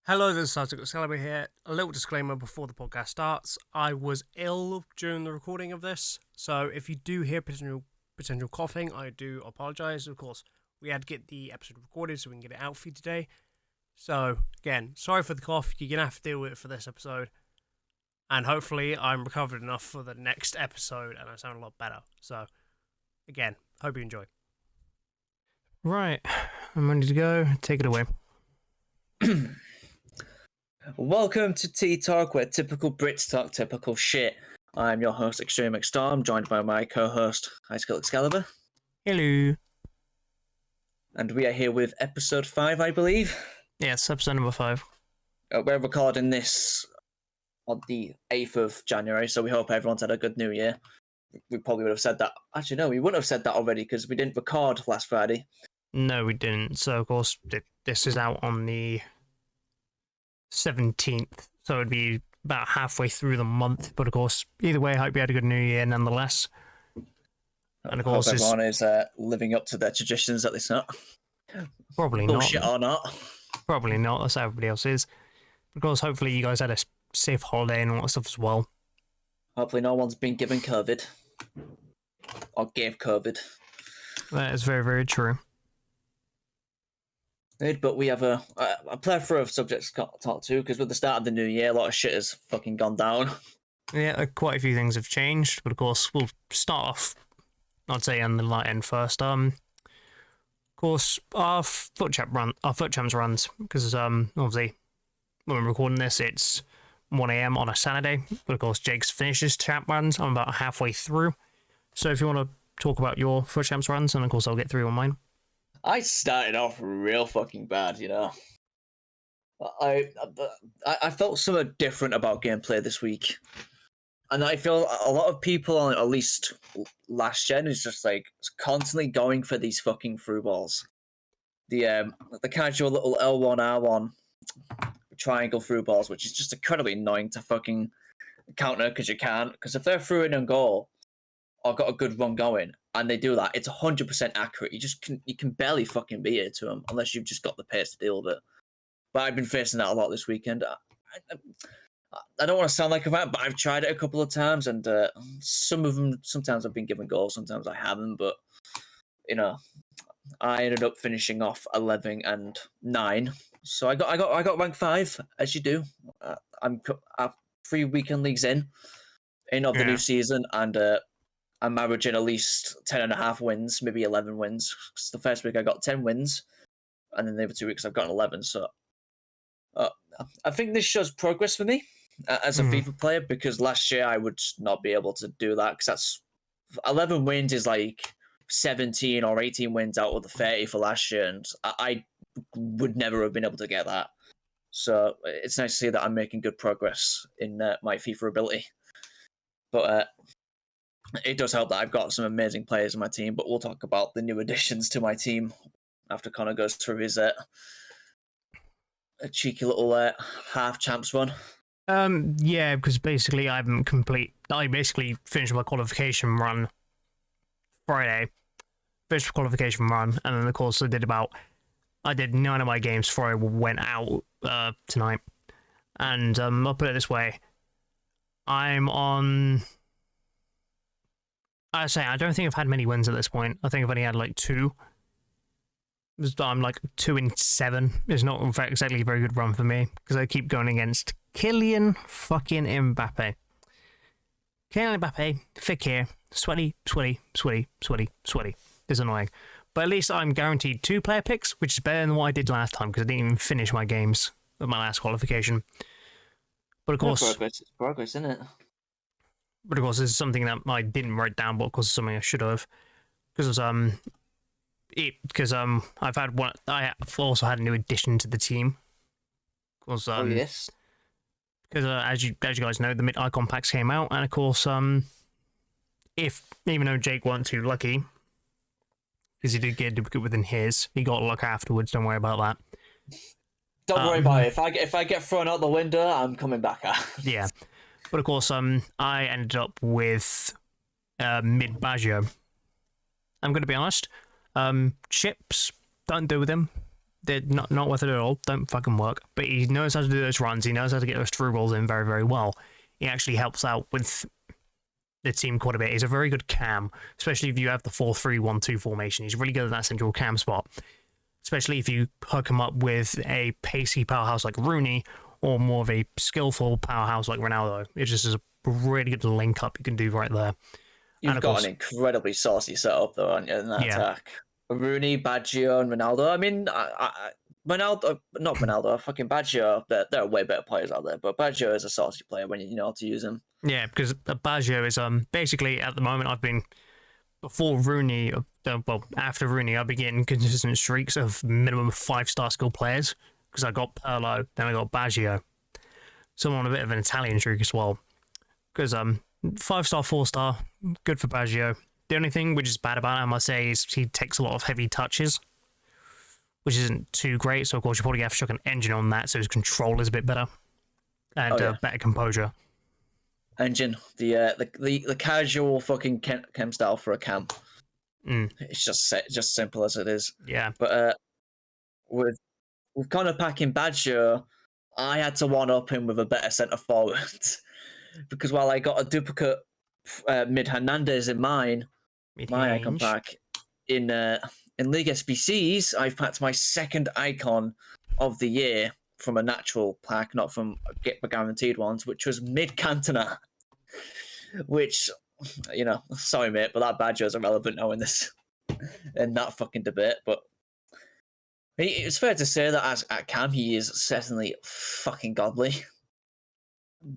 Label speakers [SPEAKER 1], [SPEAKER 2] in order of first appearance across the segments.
[SPEAKER 1] Hello, this is disccuss here. A little disclaimer before the podcast starts. I was ill during the recording of this, so if you do hear potential coughing, I do apologise. Of course, we had to get the episode recorded so we can get it out for you today. So, again, sorry for the cough. You're going to have to deal with it for this episode. And hopefully I'm recovered enough for the next episode and I sound a lot better. So, again, hope you enjoy. Right, I'm ready to go. Take it away.
[SPEAKER 2] Welcome to Tea Talk, where typical Brits talk typical shit. I'm your host, Extreme Storm, joined by my co-host, High Skill Excalibur.
[SPEAKER 1] Hello.
[SPEAKER 2] And we are here with episode 5, I believe.
[SPEAKER 1] Yes, episode number 5.
[SPEAKER 2] We're recording this on the 8th of January, so we hope everyone's had a good New Year. We probably would have said that. Actually, no, we wouldn't have said that already because we didn't record last Friday.
[SPEAKER 1] No, we didn't. So, of course, this is out on the 17th, so it'd be about halfway through the month. But of course, either way, I hope you had a good New Year nonetheless. And of course,
[SPEAKER 2] everyone is living up to their traditions at this not.
[SPEAKER 1] Probably
[SPEAKER 2] bullshit
[SPEAKER 1] not.
[SPEAKER 2] Or not.
[SPEAKER 1] Probably not. That's how everybody else is. Of course, hopefully you guys had a safe holiday and all that stuff as well.
[SPEAKER 2] Hopefully no one's been given COVID. Or gave COVID.
[SPEAKER 1] That is very, very true.
[SPEAKER 2] But we have a plethora of subjects to talk to, because with the start of the new year, a lot of shit has fucking gone down.
[SPEAKER 1] Yeah, quite a few things have changed, but of course, we'll start off, I'd say, on the light end first. Of course, our FUT Champs runs, because obviously, when we're recording this, it's 1 a.m. on a Saturday, but of course, Jake's finished his champ runs. I'm about halfway through. So if you want to talk about your FUT Champs runs, and of course, I'll get through on mine.
[SPEAKER 2] I started off real fucking bad, you know. I felt something different about gameplay this week, and I feel a lot of people on at least last gen is just like constantly going for these fucking through balls, the casual little L1 R1 triangle through balls, which is just incredibly annoying to fucking counter because you can't. Because if they're through in and goal or got a good run going, and they do that, it's 100% accurate. You can barely fucking beat it to them unless you've just got the pace to deal with it. But I've been facing that a lot this weekend. I don't want to sound like a fan, but I've tried it a couple of times, and some of them, sometimes I've been given goals, sometimes I haven't. But you know, I ended up finishing off 11 and 9. So I got rank 5, as you do. I'm 3 weekend leagues in of the new season, and I'm averaging at least 10.5 wins, maybe 11 wins. Because the first week I got 10 wins, and then the other 2 weeks I've gotten 11. So I think this shows progress for me as a FIFA player, because last year I would not be able to do that, because that's 11 wins is like 17 or 18 wins out of the 30 for last year, and I would never have been able to get that. So it's nice to see that I'm making good progress in my FIFA ability. But it does help that I've got some amazing players in my team, but we'll talk about the new additions to my team after Connor goes through his a cheeky little half champs run.
[SPEAKER 1] Yeah, because basically I basically finished my qualification run Friday, finished the qualification run, and then of course I did 9 of my games before I went out tonight. And I'll put it this way, I'm on... I don't think I've had many wins at this point. I think I've only had like 2. I'm like 2 in 7. It's not in fact exactly a very good run for me, because I keep going against Kylian fucking Mbappe. Kylian Mbappe, thick hair, sweaty. It's annoying. But at least I'm guaranteed 2 player picks, which is better than what I did last time, because I didn't even finish my games at my last qualification. But of course...
[SPEAKER 2] It's progress, isn't it?
[SPEAKER 1] But of course, this is something that I didn't write down, but of course, it's something I should have, because I've also had a new addition to the team. Because
[SPEAKER 2] yes.
[SPEAKER 1] Because as you guys know, the mid icon packs came out, and of course, even though Jake wasn't too lucky, because he did get a duplicate within his, he got luck afterwards. Don't worry about that.
[SPEAKER 2] Don't worry about it. If I get thrown out the window, I'm coming back out.
[SPEAKER 1] Yeah. But of course, I ended up with mid Baggio. I'm going to be honest. Chips, don't do with him. they're not worth it at all. Don't fucking work. But he knows how to do those runs. He knows how to get those through balls in very, very well. He actually helps out with the team quite a bit. He's a very good cam, especially if you have the 4-3-1-2 formation. He's really good at that central cam spot, especially if you hook him up with a pacey powerhouse like Rooney or more of a skillful powerhouse like Ronaldo. It just is a really good link up you can do right there.
[SPEAKER 2] You've got an incredibly saucy setup, though, aren't you, in that attack? Rooney, Baggio, and Ronaldo. I mean, Ronaldo, not Ronaldo, fucking Baggio, there are way better players out there, but Baggio is a saucy player when you know how to use him.
[SPEAKER 1] Yeah, because Baggio is basically, at the moment, before Rooney, after Rooney, I've been getting consistent streaks of minimum 5-star skill players, because I got Pirlo, then I got Baggio. So I'm on a bit of an Italian streak as well. Because 5-star, 4-star, good for Baggio. The only thing which is bad about him, I must say, is he takes a lot of heavy touches, which isn't too great. So, of course, you probably have to chuck an engine on that, so his control is a bit better. And better composure.
[SPEAKER 2] Engine, the casual fucking chem style for a cam. It's just simple as it is.
[SPEAKER 1] Yeah.
[SPEAKER 2] But with Connor packing Baggio, I had to one-up him with a better centre forward. Because while I got a duplicate mid Hernandez in my icon pack, in League SBCs, I've packed my second icon of the year from a natural pack, not from get guaranteed ones, which was mid Cantona. Which, sorry mate, but that Baggio is irrelevant now in that fucking debate. But it's fair to say that as at cam, he is certainly fucking godly.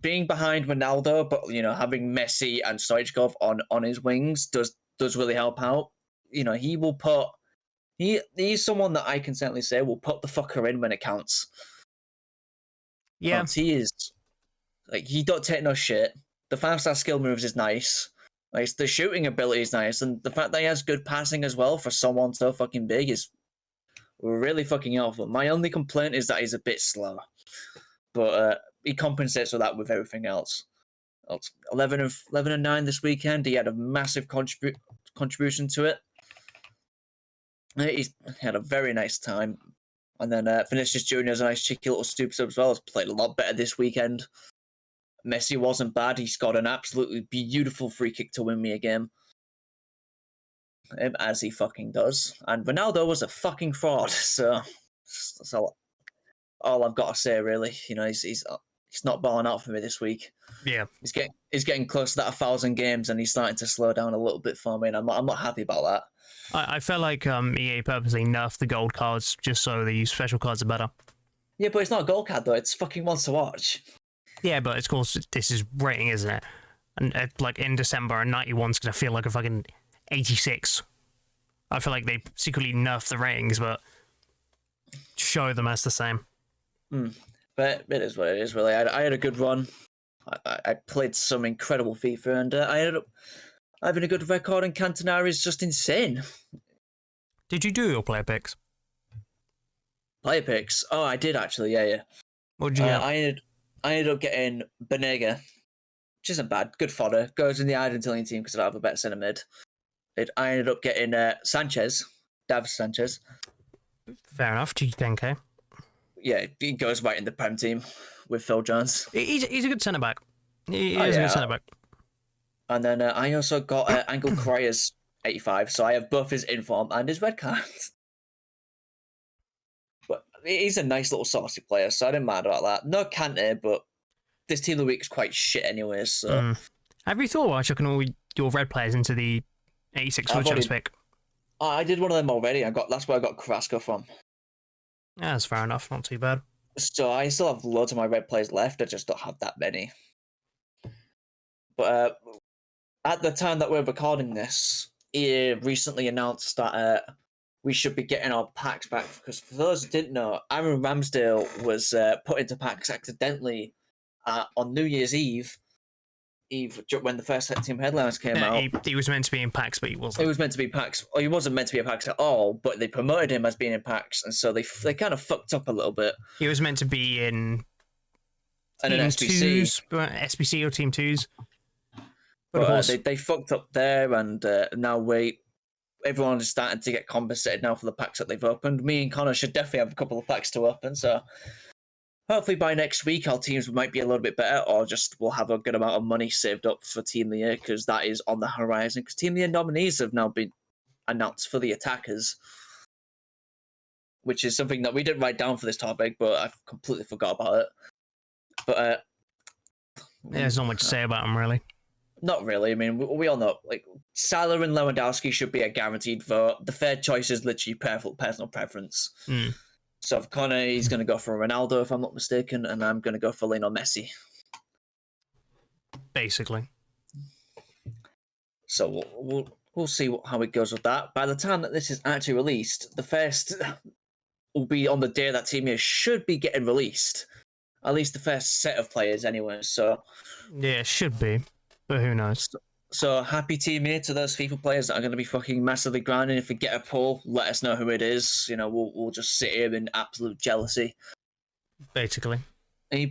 [SPEAKER 2] Being behind Ronaldo, but having Messi and Stoichkov on his wings does really help out. He will put he's someone that I can certainly say will put the fucker in when it counts.
[SPEAKER 1] Yeah,
[SPEAKER 2] he is he don't take no shit. The 5-star skill moves is nice. Like the shooting ability is nice, and the fact that he has good passing as well for someone so fucking big is really fucking helpful. My only complaint is that he's a bit slow, but he compensates for that with everything else. 11 and 9 this weekend. He had a massive contribution to it. He had a very nice time. And then Vinicius Jr. is a nice cheeky little super sub as well. Has played a lot better this weekend. Messi wasn't bad. He's got an absolutely beautiful free kick to win me a game. As he fucking does. And Ronaldo was a fucking fraud. So that's all I've got to say, really. He's not balling out for me this week.
[SPEAKER 1] Yeah.
[SPEAKER 2] He's getting close to that 1,000 games, and he's starting to slow down a little bit for me, and I'm not happy about that.
[SPEAKER 1] I felt like EA purposely nerfed the gold cards just so the special cards are better.
[SPEAKER 2] Yeah, but it's not a gold card, though. It's fucking one to watch.
[SPEAKER 1] Yeah, but of course, this is rating, isn't it? And in December, a 91's going to feel like a fucking 86. I feel like they secretly nerfed the ratings, but show them as the same.
[SPEAKER 2] But it is what it is, really. I had a good run. I played some incredible FIFA, and I ended up having a good record, and Cantona is just insane.
[SPEAKER 1] Did you do your player picks?
[SPEAKER 2] Player picks? Oh, I did actually, yeah.
[SPEAKER 1] What did you get?
[SPEAKER 2] I ended up getting Banega, which isn't bad. Good fodder. Goes in the Argentinian team because I don't have a better centre mid. I ended up getting Dav Sanchez.
[SPEAKER 1] Fair enough, G10k.
[SPEAKER 2] Yeah, he goes right in the Prem team with Phil Jones.
[SPEAKER 1] He's a good centre back. He is a good centre back.
[SPEAKER 2] And then I also got Angel Correa's 85, so I have both his inform and his red cards. But he's a nice little saucy player, so I didn't mind about that. No Kante, but this team of the week is quite shit anyways. So.
[SPEAKER 1] Have you thought about chucking all your red players into the 86 FUT CHAMPS pick?
[SPEAKER 2] I did one of them already. That's where I got Carrasco from.
[SPEAKER 1] Yeah, that's fair enough. Not too bad.
[SPEAKER 2] So I still have loads of my red players left. I just don't have that many. But at the time that we're recording this, EA recently announced that we should be getting our packs back. Because for those who didn't know, Aaron Ramsdale was put into packs accidentally on New Year's Eve when the first team headlines came out.
[SPEAKER 1] He was meant to be in packs, but he wasn't.
[SPEAKER 2] He was meant to be packs. Well, he wasn't meant to be in packs at all, but they promoted him as being in packs, and so they kind of fucked up a little bit.
[SPEAKER 1] He was meant to be in
[SPEAKER 2] an SBC.
[SPEAKER 1] SBC or Team 2s.
[SPEAKER 2] But they fucked up there, and now everyone is starting to get compensated now for the packs that they've opened. Me and Connor should definitely have a couple of packs to open, so hopefully by next week our teams might be a little bit better, or just we'll have a good amount of money saved up for Team of the Year, because that is on the horizon. Because Team of the Year nominees have now been announced for the attackers, which is something that we didn't write down for this topic, but I've completely forgot about it. But
[SPEAKER 1] Yeah, there's not much to say about them, really.
[SPEAKER 2] not really. I mean, we all know, like, Salah and Lewandowski should be a guaranteed vote. The third choice is literally personal preference.
[SPEAKER 1] Mm.
[SPEAKER 2] So for Connor, he's going to go for Ronaldo, if I'm not mistaken, and I'm going to go for Lionel Messi.
[SPEAKER 1] Basically.
[SPEAKER 2] So we'll see how it goes with that. By the time that this is actually released, the first will be on the day that Team Year should be getting released. At least the first set of players, anyway. So
[SPEAKER 1] yeah, it should be, but who knows?
[SPEAKER 2] So happy Team Year to those FIFA players that are going to be fucking massively grinding. If we get a poll, let us know who it is. You know, we'll just sit here in absolute jealousy.
[SPEAKER 1] Basically.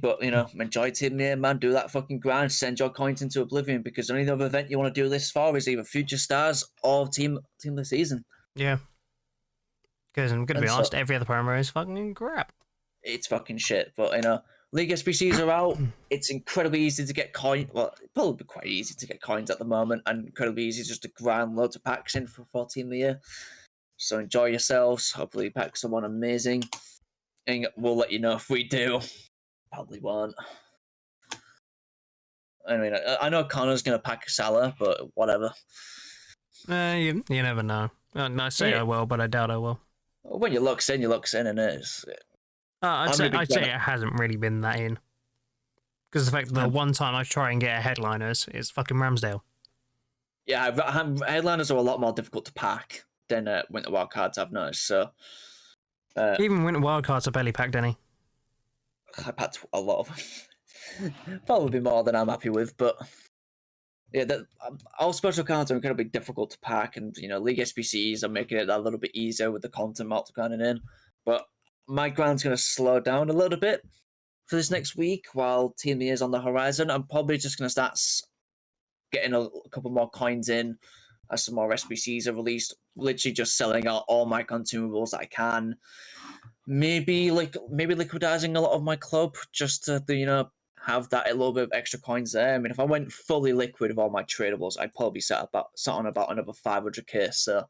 [SPEAKER 2] But, you know, enjoy Team Year, man. Do that fucking grind. Send your coins into oblivion, because the only other event you want to do this for is either Future Stars or Team of the Season.
[SPEAKER 1] Yeah. Because I'm going to be honest, every other promo is fucking crap.
[SPEAKER 2] It's fucking shit. But, you know, League SBCs are out. It's incredibly easy to get coins. Well, probably quite easy to get coins at the moment, and incredibly easy just to grind loads of packs in for Team of the Year. So enjoy yourselves. Hopefully you pack someone amazing. And we'll let you know if we do. Probably won't. I mean, I know Connor's going to pack Salah, but whatever.
[SPEAKER 1] You never know. I say I will, but I doubt I will.
[SPEAKER 2] When you look in, and it's...
[SPEAKER 1] I'd say it hasn't really been that in. Because the fact that the one time I try and get a headliners is fucking Ramsdale.
[SPEAKER 2] Yeah, headliners are a lot more difficult to pack than Winter Wildcards, I've noticed. So
[SPEAKER 1] even Winter Wildcards are barely packed any.
[SPEAKER 2] I packed a lot of them. Probably more than I'm happy with, but yeah, all special cards are incredibly difficult to pack, and you know, League SBCs are making it a little bit easier with the content multi-grinding in. But my grind's going to slow down a little bit for this next week while Team of the Year is on the horizon. I'm probably just going to start getting a couple more coins in as some more SBCs are released. Literally just selling out all my consumables that I can. Maybe liquidizing a lot of my club just to, you know, have that a little bit of extra coins there. I mean, if I went fully liquid of all my tradables, I'd probably sat on about another 500k. So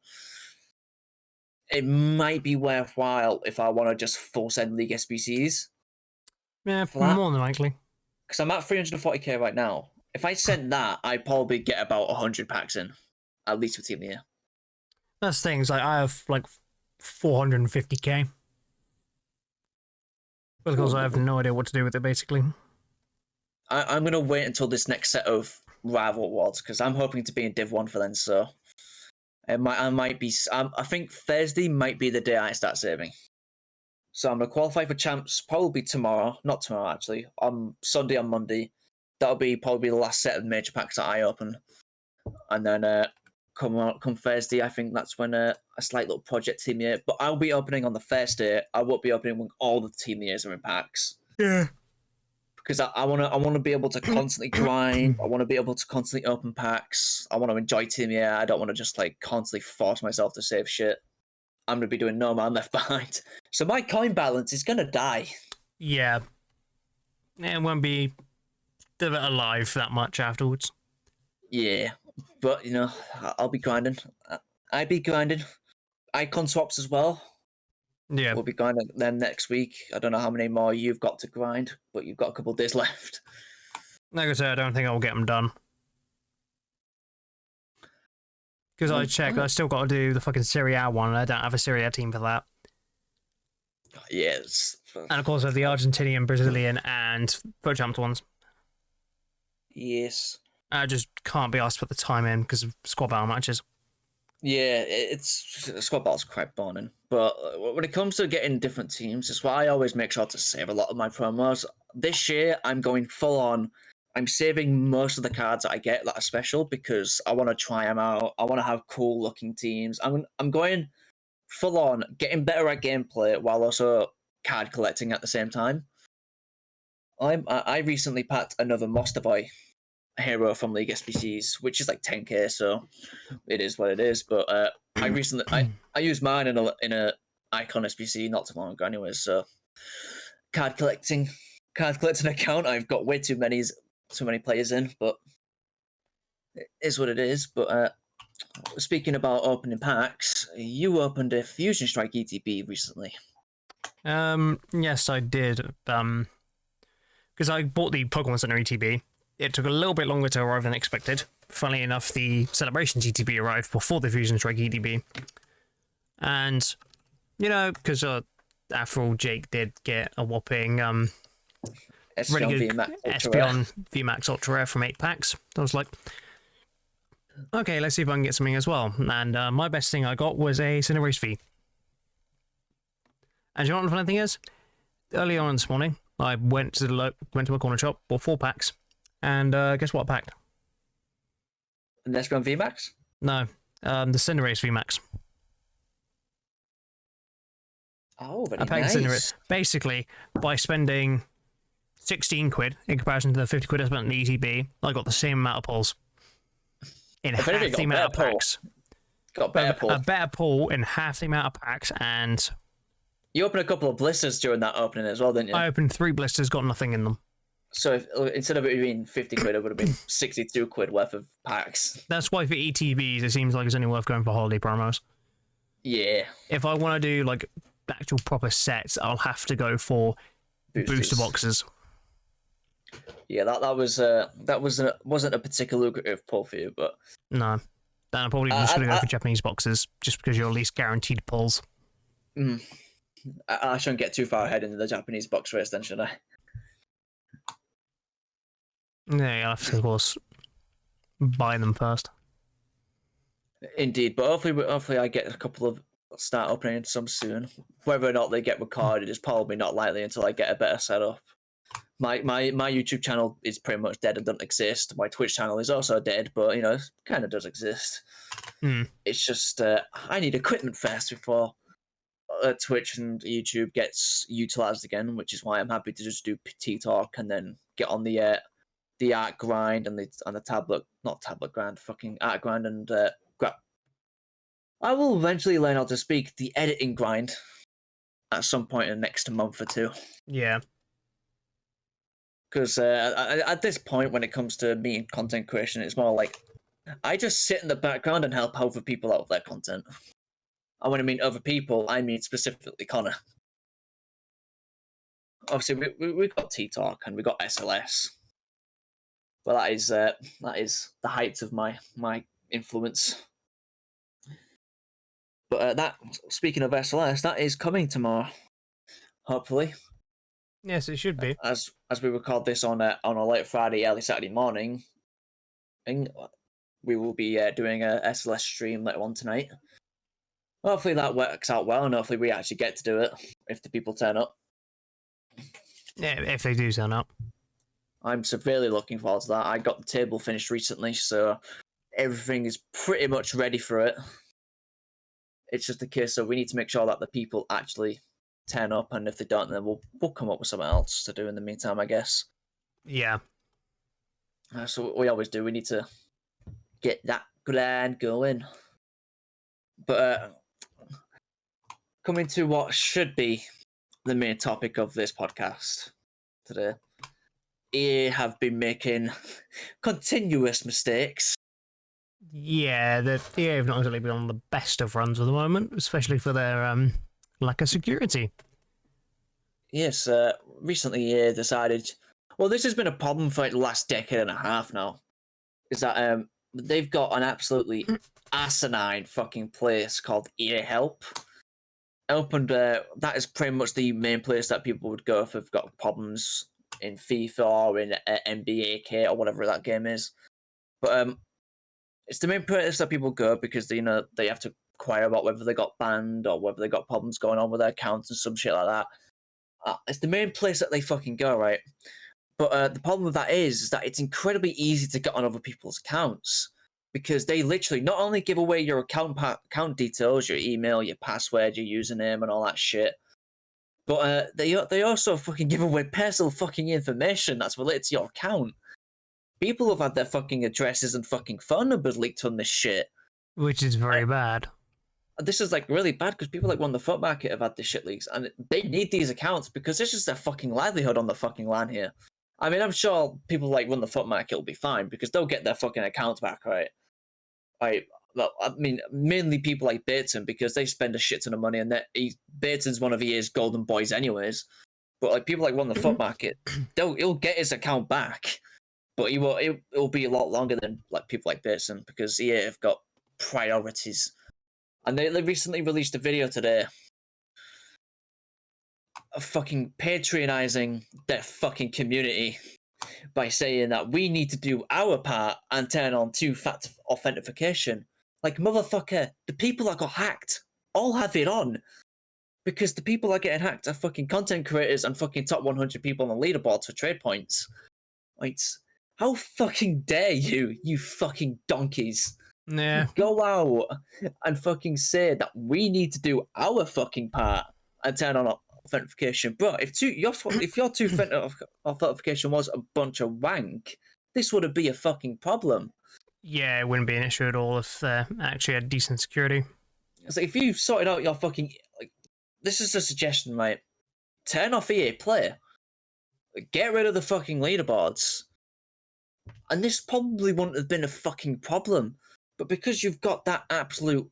[SPEAKER 2] it might be worthwhile if I want to just full send League SBCs.
[SPEAKER 1] Yeah, more than likely.
[SPEAKER 2] Because I'm at 340k right now. If I sent that, I'd probably get about 100 packs in, at least for Team of the Year.
[SPEAKER 1] That's things like I have like 450k. Because I have no idea what to do with it, basically.
[SPEAKER 2] I'm going to wait until this next set of rival awards, because I'm hoping to be in Div 1 for then, so I might be... I think Thursday might be the day I start saving. So I'm going to qualify for champs probably tomorrow. Not tomorrow, actually. On Sunday or Monday. That'll be probably the last set of major packs that I open. And then come Thursday, I think that's when a slight little project Team Year. But I'll be opening on the first day. I won't be opening when all the Team Years are in packs.
[SPEAKER 1] Yeah.
[SPEAKER 2] Because I want to be able to constantly grind. I want to be able to constantly open packs. I want to enjoy Team Year. I don't want to just like constantly force myself to save shit. I'm going to be doing No Man Left Behind. So my coin balance is going to die.
[SPEAKER 1] Yeah. It won't be alive that much afterwards.
[SPEAKER 2] Yeah. But, you know, I'll be grinding. I'll be grinding. Icon swaps as well.
[SPEAKER 1] Yeah.
[SPEAKER 2] We'll be grinding them next week. I don't know how many more you've got to grind, but you've got a couple of days left.
[SPEAKER 1] Like I said, I don't think I'll get them done. Because I checked, I still got to do the fucking Serie A one, and I don't have a Serie A team for that.
[SPEAKER 2] Yes.
[SPEAKER 1] And of course, I have the Argentinian, Brazilian, and FUT CHAMPS ones.
[SPEAKER 2] Yes.
[SPEAKER 1] I just can't be asked to put the time in because of squad battle matches.
[SPEAKER 2] Yeah, it's squad battle's quite boring. But when it comes to getting different teams, it's why I always make sure to save a lot of my promos. This year, I'm going full on. I'm saving most of the cards that I get that are special because I want to try them out. I want to have cool looking teams. I'm going full on, getting better at gameplay while also card collecting at the same time. I recently packed another Mostovoy. hero from League SBCs, which is like 10k, so it is what it is. But I used mine in a Icon SBC not too long ago, anyways. So card collecting account. I've got way too many players in, but it is what it is. But speaking about opening packs, you opened a Fusion Strike ETB recently.
[SPEAKER 1] Yes, I did. Because I bought the Pokemon Center ETB. It took a little bit longer to arrive than expected. Funnily enough, the Celebrations ETB arrived before the Fusion Strike ETB. And, because after all, Jake did get a whopping really good Espeon VMAX Ultra Rare from 8 packs. I was like, okay, let's see if I can get something as well. And my best thing I got was a Cinderace V. And you know what the funny thing is? Early on this morning, I went to a corner shop, bought 4 packs, and guess what I packed?
[SPEAKER 2] An Espeon VMAX?
[SPEAKER 1] No, the Cinderace VMAX.
[SPEAKER 2] Oh, very
[SPEAKER 1] I packed
[SPEAKER 2] nice.
[SPEAKER 1] Cinderace. Basically, by spending 16 quid in comparison to the 50 quid I spent on the ETB, I got the same amount of pulls in half the amount of packs.
[SPEAKER 2] Got a
[SPEAKER 1] better pull in half the amount of packs, and
[SPEAKER 2] you opened a couple of blisters during that opening as well, didn't you?
[SPEAKER 1] I opened 3 blisters, got nothing in them.
[SPEAKER 2] So instead of it being 50 quid, it would have been 62 quid worth of packs.
[SPEAKER 1] That's why for ETBs, it seems like it's only worth going for holiday promos.
[SPEAKER 2] Yeah.
[SPEAKER 1] If I want to do like actual proper sets, I'll have to go for booster boxes.
[SPEAKER 2] Yeah, wasn't a particular lucrative pull for you, but
[SPEAKER 1] no. Then I'm probably just going to go for Japanese boxes, just because you're at least guaranteed pulls.
[SPEAKER 2] I shouldn't get too far ahead into the Japanese box race then, should I?
[SPEAKER 1] Yeah, I'll have to, of course, buy them first.
[SPEAKER 2] Indeed, but hopefully I get a couple of start opening some soon. Whether or not they get recorded is probably not likely until I get a better setup. My YouTube channel is pretty much dead and doesn't exist. My Twitch channel is also dead, but it kind of does exist. It's just I need equipment first before Twitch and YouTube gets utilized again, which is why I'm happy to just do T-Talk and then get on the art grind and the art grind and I will eventually learn how to speak the editing grind at some point in the next month or 2.
[SPEAKER 1] Yeah.
[SPEAKER 2] Because at this point, when it comes to me and content creation, it's more like I just sit in the background and help other people out with their content. And when I mean other people, I mean specifically Connor. Obviously, we got T-Talk and we got SLS. But that is the height of my influence. But speaking of SLS, that is coming tomorrow, hopefully.
[SPEAKER 1] Yes, it should be.
[SPEAKER 2] As we record this on a late Friday, early Saturday morning, we will be doing a SLS stream later on tonight. Hopefully that works out well, and hopefully we actually get to do it if the people turn up.
[SPEAKER 1] Yeah, if they do turn up.
[SPEAKER 2] I'm severely looking forward to that. I got the table finished recently, so everything is pretty much ready for it. It's just a case of we need to make sure that the people actually turn up, and if they don't, then we'll come up with something else to do in the meantime, I guess.
[SPEAKER 1] Yeah.
[SPEAKER 2] So we always do. We need to get that plan going. But coming to what should be the main topic of this podcast today, EA have been making continuous mistakes.
[SPEAKER 1] Yeah, the EA have not exactly been on the best of runs at the moment, especially for their lack of security.
[SPEAKER 2] Yes, recently EA decided. Well, this has been a problem for like the last decade and a half now. Is that they've got an absolutely asinine fucking place called EA Help. That is pretty much the main place that people would go if they've got problems in FIFA or in NBA K or whatever that game is. But it's the main place that people go because they have to inquire about whether they got banned or whether they got problems going on with their accounts and some shit like that. It's the main place that they fucking go, right? But the problem with that is that it's incredibly easy to get on other people's accounts because they literally not only give away your account details, your email, your password, your username, and all that shit, but they also fucking give away personal fucking information that's related to your account. people have had their fucking addresses and fucking phone numbers leaked from this shit.
[SPEAKER 1] Which is very bad.
[SPEAKER 2] This is like really bad because people like Run the FUT market have had this shit leaks, and they need these accounts because this is their fucking livelihood on the fucking line here. I mean, I'm sure people like Run the FUT market will be fine because they'll get their fucking accounts back, right? Well, I mean, mainly people like Bateson because they spend a shit ton of money, and Bateson's one of EA's golden boys, anyways. But like people like Run the FUT market, he'll get his account back, but it'll be a lot longer than like people like Bateson because EA have got priorities. And they recently released a video today of fucking patronizing their fucking community by saying that we need to do our part and turn on two-factor authentication. Like, motherfucker, the people that got hacked all have it on. Because the people that getting hacked are fucking content creators and fucking top 100 people on the leaderboards for trade points. Like, how fucking dare you fucking donkeys.
[SPEAKER 1] Yeah.
[SPEAKER 2] Go out and fucking say that we need to do our fucking part and turn on authentication. Bro, if your two-factor authentication was a bunch of wank, this would be a fucking problem.
[SPEAKER 1] Yeah, it wouldn't be an issue at all if they actually had decent security.
[SPEAKER 2] It's like if you sorted out your fucking... Like, this is a suggestion, right? Turn off EA Play. Get rid of the fucking leaderboards. And this probably wouldn't have been a fucking problem. But because you've got that absolute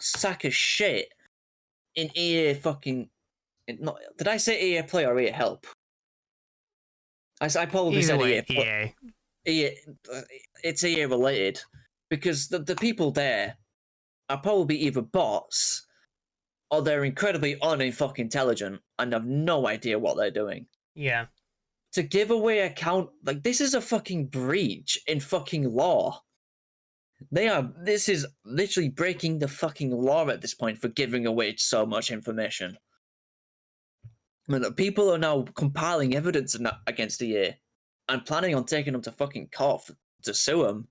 [SPEAKER 2] sack of shit in EA fucking... did I say EA Play or EA Help? I probably
[SPEAKER 1] Either
[SPEAKER 2] said
[SPEAKER 1] way,
[SPEAKER 2] EA Play. It's EA related. Because the people there are probably either bots or they're incredibly unfucking intelligent and have no idea what they're doing.
[SPEAKER 1] Yeah.
[SPEAKER 2] To give away account... Like, this is a fucking breach in fucking law. This is literally breaking the fucking law at this point for giving away so much information. I mean, people are now compiling evidence against EA and planning on taking them to fucking court to sue them.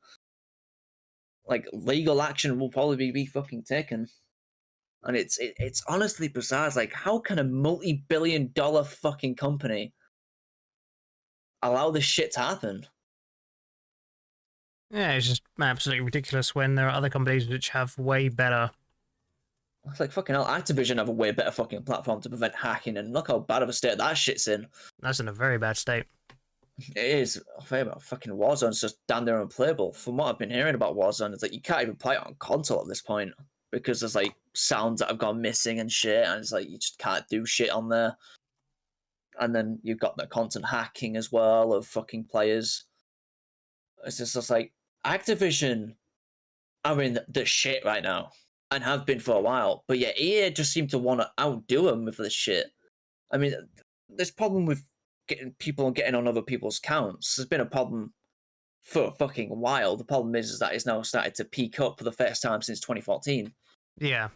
[SPEAKER 2] Like, legal action will probably be fucking taken. And it's honestly bizarre. It's like, how can a multi-billion-dollar fucking company allow this shit to happen?
[SPEAKER 1] Yeah, it's just absolutely ridiculous when there are other companies which have way better.
[SPEAKER 2] It's like, fucking hell, Activision have a way better fucking platform to prevent hacking, and look how bad of a state that shit's in.
[SPEAKER 1] That's in a very bad state.
[SPEAKER 2] It is. Fucking Warzone's just damn near unplayable. From what I've been hearing about Warzone, it's like you can't even play it on console at this point because there's like sounds that have gone missing and shit, and it's like you just can't do shit on there. And then you've got the constant hacking as well of fucking players. It's just like Activision are in the shit right now and have been for a while, but yeah, EA just seem to want to outdo them with this shit. I mean, this problem with getting on other people's accounts has been a problem for a fucking while. The problem is that it's now started to peak up for the first time since 2014.
[SPEAKER 1] Yeah.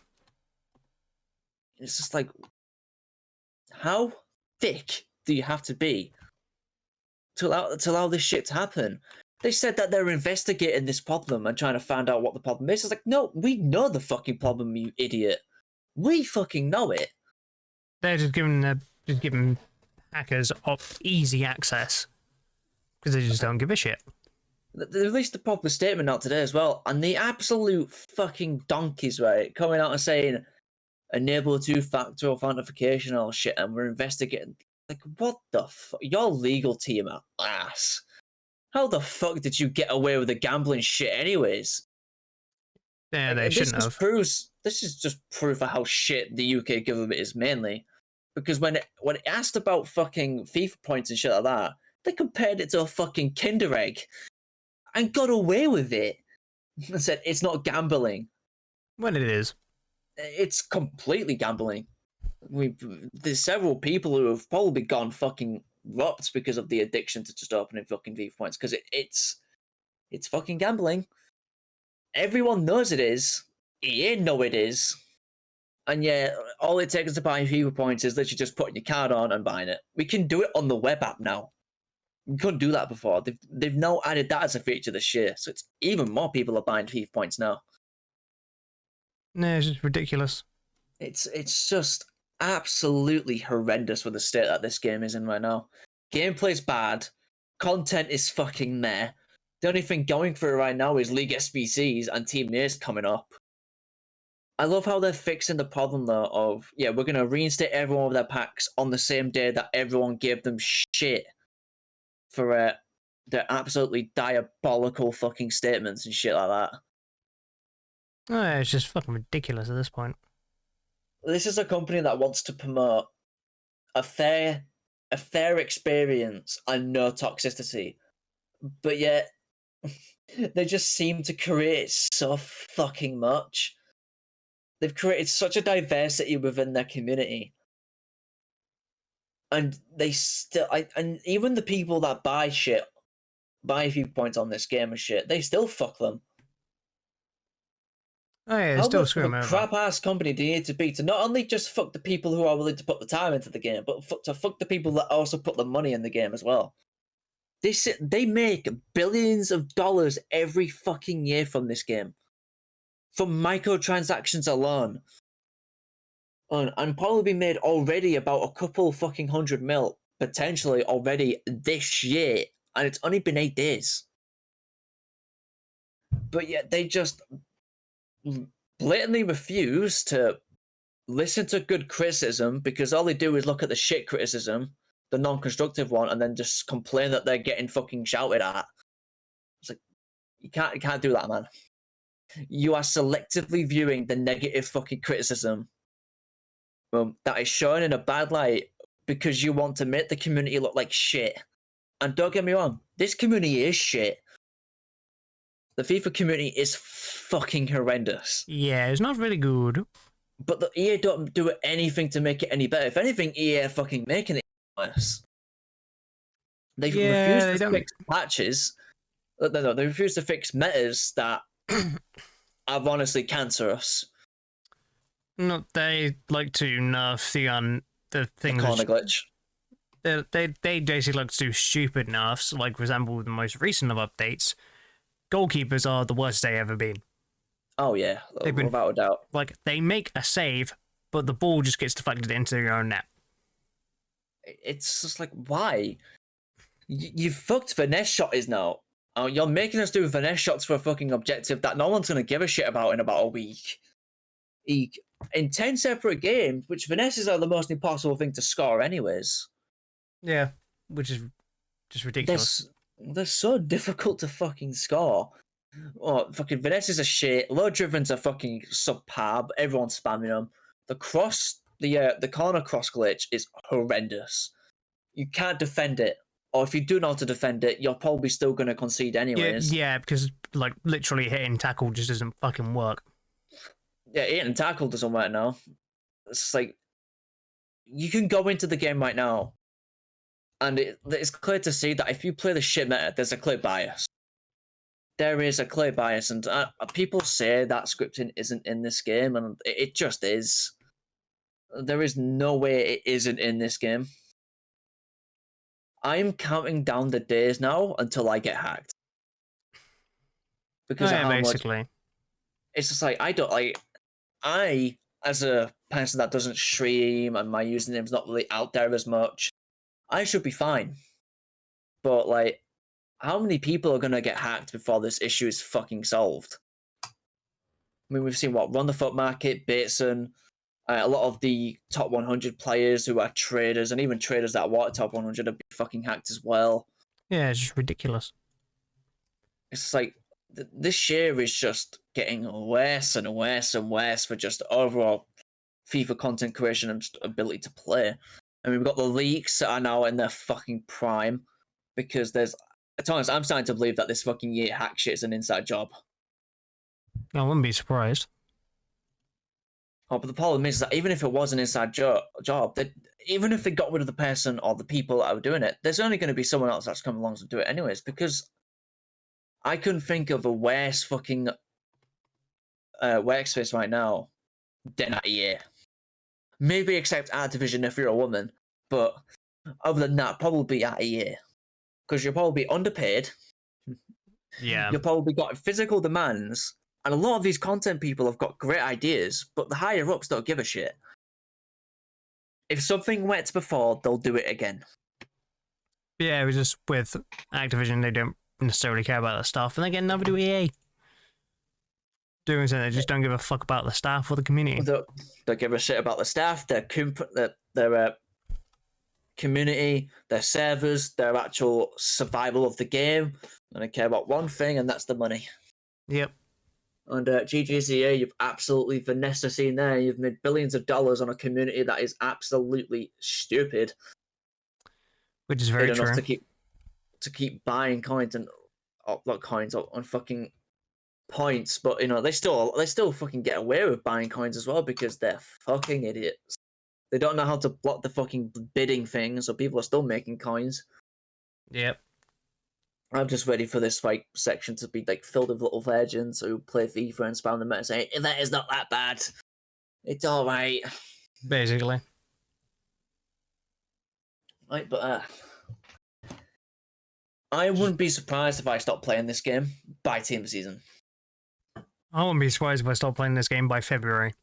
[SPEAKER 2] It's just like, how thick do you have to be to allow this shit to happen? They said that they're investigating this problem and trying to find out what the problem is. It's like, no, we know the fucking problem, you idiot. We fucking know it.
[SPEAKER 1] They're just giving hackers easy access because they just don't give a shit.
[SPEAKER 2] They released a proper statement out today as well, and the absolute fucking donkeys, right, coming out and saying enable two-factor authentication or shit, and we're investigating. Like, what the fuck? Your legal team are ass. How the fuck did you get away with the gambling shit anyways?
[SPEAKER 1] Yeah, they shouldn't have.
[SPEAKER 2] This is just proof of how shit the UK government is mainly. Because when it asked about fucking FIFA points and shit like that, they compared it to a fucking Kinder Egg and got away with it. And said it's not gambling.
[SPEAKER 1] When it is.
[SPEAKER 2] It's completely gambling. There's several people who have probably gone fucking rupt because of the addiction to just opening fucking FIFA points, because it's fucking gambling. Everyone knows it is. EA know it is. And yeah, all it takes to buy FIFA points is literally just putting your card on and buying it. We can do it on the web app now. We couldn't do that before. They've now added that as a feature this year, so it's even more people are buying FIFA points now.
[SPEAKER 1] No, it's just ridiculous.
[SPEAKER 2] It's just absolutely horrendous with the state that this game is in right now. Gameplay's bad. content is fucking there. The only thing going for it right now is League SBCs and Team Nears coming up. I love how they're fixing the problem though of, yeah, we're going to reinstate everyone with their packs on the same day that everyone gave them shit for their absolutely diabolical fucking statements and shit like that.
[SPEAKER 1] Oh, yeah, it's just fucking ridiculous at this point.
[SPEAKER 2] This is a company that wants to promote a fair experience and no toxicity, but yet they just seem to create so fucking much. They've created such a diversity within their community, and they still, and even the people that buy a few points on this game and shit, they still fuck them.
[SPEAKER 1] Oh yeah,
[SPEAKER 2] How
[SPEAKER 1] still
[SPEAKER 2] much of
[SPEAKER 1] screw
[SPEAKER 2] a
[SPEAKER 1] them over.
[SPEAKER 2] crap ass company do you need to be to not only just fuck the people who are willing to put the time into the game, but to fuck the people that also put the money in the game as well? They make billions of dollars every fucking year from this game, from microtransactions alone, and probably made already about a couple fucking $100 million potentially already this year, and it's only been 8 days. But yet they just blatantly refuse to listen to good criticism, because all they do is look at the shit criticism, the non-constructive one, and then just complain that they're getting fucking shouted at. It's like, you can't do that, man. You are selectively viewing the negative fucking criticism that is shown in a bad light because you want to make the community look like shit. And don't get me wrong, this community is shit. The FIFA community is fucking horrendous.
[SPEAKER 1] Yeah, it's not really good.
[SPEAKER 2] But the EA don't do anything to make it any better. If anything, EA are fucking making it worse. They refuse to fix patches. No, they refuse to fix metas that are honestly cancerous.
[SPEAKER 1] No, they like to nerf the things.
[SPEAKER 2] The corner glitch.
[SPEAKER 1] They basically like to do stupid nerfs, like for example the most recent of updates. Goalkeepers are the worst they ever been.
[SPEAKER 2] Oh yeah, without a doubt.
[SPEAKER 1] Like, they make a save, but the ball just gets deflected into their own net.
[SPEAKER 2] It's just like, why? You fucked finesse shot is now. Oh, you're making us do finesse shots for a fucking objective that no one's gonna give a shit about in about a week. In 10 separate games, which finesses are the most impossible thing to score anyways.
[SPEAKER 1] Yeah, which is just ridiculous.
[SPEAKER 2] They're so difficult to fucking score. Oh, fucking finesses are shit. Low drivens are fucking superb. Everyone's spamming them. The corner cross glitch is horrendous. You can't defend it, or if you do know how to defend it, you're probably still going to concede anyways.
[SPEAKER 1] Yeah, because like literally hitting tackle just doesn't fucking work.
[SPEAKER 2] Yeah, hitting tackle doesn't work now. It's like, you can go into the game right now, and it's clear to see that if you play the shit meta, there's a clear bias. There is a clear bias, and people say that scripting isn't in this game, and it just is. There is no way it isn't in this game. I'm counting down the days now until I get hacked. Because of how basically. Much, it's just like, I, as a person that doesn't stream and my username's not really out there as much, I should be fine. But like, how many people are going to get hacked before this issue is fucking solved? I mean, we've seen Run the FUT Market, Bateson, a lot of the top 100 players who are traders, and even traders that want top 100 have been fucking hacked as well.
[SPEAKER 1] Yeah, it's just ridiculous.
[SPEAKER 2] It's like, this year is just getting worse and worse and worse for just overall FIFA content creation and ability to play. I mean, we've got the leaks that are now in their fucking prime, because there's, at times, I'm starting to believe that this fucking year hack shit is an inside job.
[SPEAKER 1] I wouldn't be surprised.
[SPEAKER 2] Oh, but the problem is that even if it was an inside job, that even if they got rid of the person or the people that were doing it, there's only going to be someone else that's coming along to do it anyways, because I couldn't think of a worse fucking workspace right now than at EA. Maybe except Activision if you're a woman, but other than that, probably at EA. Because you're probably underpaid.
[SPEAKER 1] Yeah.
[SPEAKER 2] You've probably got physical demands, and a lot of these content people have got great ideas, but the higher ups don't give a shit. If something worked before, they'll do it again.
[SPEAKER 1] Yeah, it was just with Activision, they don't necessarily care about that stuff, and again, neither do EA. Doing so, they just don't give a fuck about the staff or the community.
[SPEAKER 2] They give a shit about the staff, their community, their servers, their actual survival of the game, and they care about one thing, and that's the money.
[SPEAKER 1] Yep.
[SPEAKER 2] And GGCA, you've absolutely finessed the scene there. You've made billions of dollars on a community that is absolutely stupid.
[SPEAKER 1] Which is very true.
[SPEAKER 2] Enough to keep buying coins and not coins on fucking points, but they still fucking get away with buying coins as well because they're fucking idiots. They don't know how to block the fucking bidding thing, so people are still making coins.
[SPEAKER 1] Yep.
[SPEAKER 2] I'm just ready for this section to be filled with little virgins who play FIFA and spam the meta saying, that is not that bad. It's alright.
[SPEAKER 1] Basically.
[SPEAKER 2] Right, but I wouldn't be surprised if I stopped playing this game by team of the season.
[SPEAKER 1] I wouldn't be surprised if I stopped playing this game by February.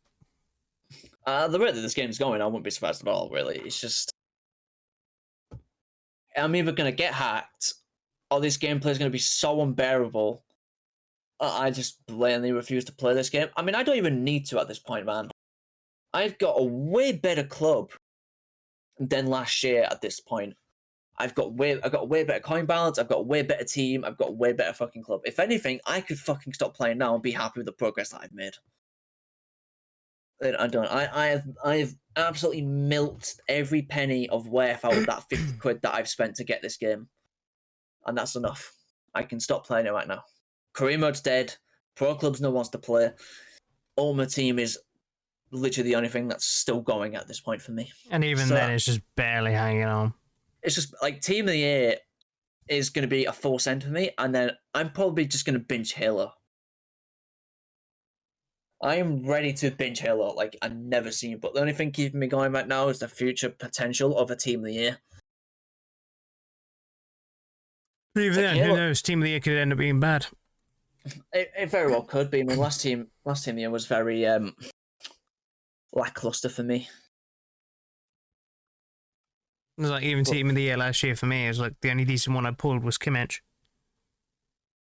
[SPEAKER 2] The rate that this game's going, I wouldn't be surprised at all, really. It's just... I'm either going to get hacked, or this gameplay is going to be so unbearable, I just blatantly refuse to play this game. I mean, I don't even need to at this point, man. I've got a way better club than last year at this point. I've got way better coin balance, I've got a way better team, I've got a way better fucking club. If anything, I could fucking stop playing now and be happy with the progress that I've made. I don't. I have absolutely milked every penny of worth out of that 50 quid that I've spent to get this game. And that's enough. I can stop playing it right now. Career mode's dead. Pro clubs no one wants to play. Ultimate Team is literally the only thing that's still going at this point for me.
[SPEAKER 1] And even then, it's just barely hanging on.
[SPEAKER 2] It's just Team of the Year is going to be a full send for me, and then I'm probably just going to binge Halo. I am ready to binge Halo like I've never seen, but the only thing keeping me going right now is the future potential of a Team of the Year.
[SPEAKER 1] Even then, who knows? Team of the Year could end up being bad.
[SPEAKER 2] It very well could be. I mean, last team of the year was very lackluster for me.
[SPEAKER 1] It was even Team of the Year last year for me. It was the only decent one I pulled was Kimmich.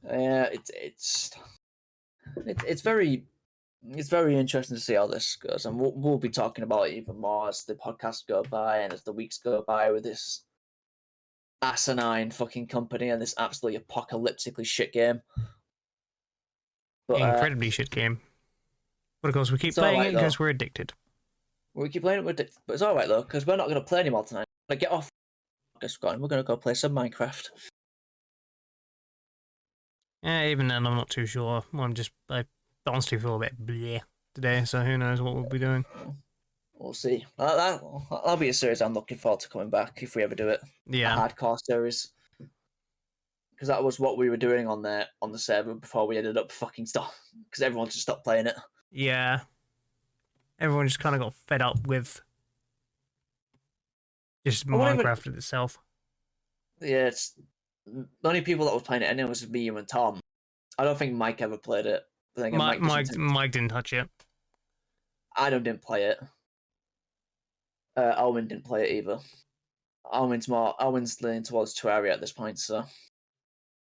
[SPEAKER 2] Yeah, it's very interesting to see how this goes, and we'll be talking about it even more as the podcasts go by and as the weeks go by with this asinine fucking company and this absolutely apocalyptically shit game. But,
[SPEAKER 1] incredibly shit game. But of course, we keep playing it because we're addicted.
[SPEAKER 2] We keep playing it, but it's alright though, because we're not going to play anymore tonight. Get off. We're going to go play some Minecraft.
[SPEAKER 1] Yeah, even then, I'm not too sure. I honestly feel a bit bleh today, so who knows what we'll be doing.
[SPEAKER 2] We'll see. That'll be a series I'm looking forward to coming back if we ever do it.
[SPEAKER 1] Yeah.
[SPEAKER 2] A hardcore series. Because that was what we were doing on the server before we ended up fucking stop. Because everyone just stopped playing it.
[SPEAKER 1] Yeah. Everyone just kind of got fed up with just Minecraft itself.
[SPEAKER 2] Yeah, it's the only people that was playing it anyway was me, you, and Tom. I don't think Mike ever played it. I think
[SPEAKER 1] Mike didn't touch it.
[SPEAKER 2] Adam didn't play it. Alwyn didn't play it either. Alwyn's leaning towards Terraria at this point, so.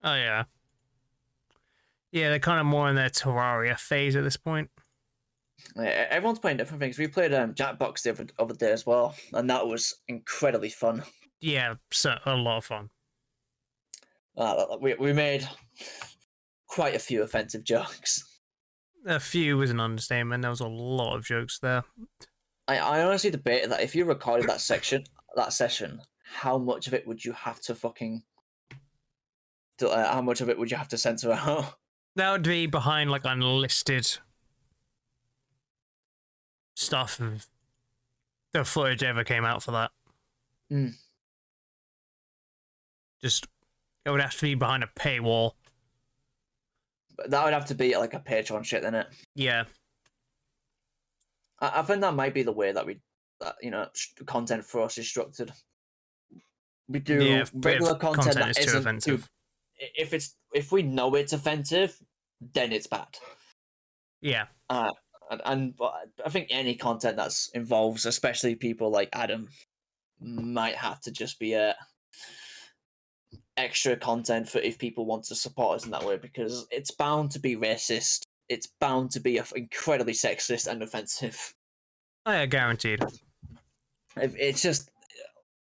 [SPEAKER 1] Oh yeah. Yeah, they're kind of more in their Terraria phase at this point.
[SPEAKER 2] Yeah, everyone's playing different things. We played Jackbox the other day as well, and that was incredibly fun.
[SPEAKER 1] Yeah, so a lot of fun.
[SPEAKER 2] We made quite a few offensive jokes.
[SPEAKER 1] A few was an understatement. There was a lot of jokes there.
[SPEAKER 2] I honestly debated that if you recorded that session, how much of it would you have to fucking... how much of it would you have to censor out?
[SPEAKER 1] That would be behind unlisted stuff if the footage ever came out for that. Just, it would have to be behind a paywall.
[SPEAKER 2] But that would have to be a Patreon shit, then it?
[SPEAKER 1] Yeah.
[SPEAKER 2] I think that might be the way that content for us is structured. We do regular content that isn't too offensive. If we know it's offensive, then it's bad.
[SPEAKER 1] Yeah.
[SPEAKER 2] And I think any content that involves, especially people like Adam, might have to just be extra content for if people want to support us in that way, because it's bound to be racist. It's bound to be incredibly sexist and offensive.
[SPEAKER 1] Oh, yeah, guaranteed.
[SPEAKER 2] It's just,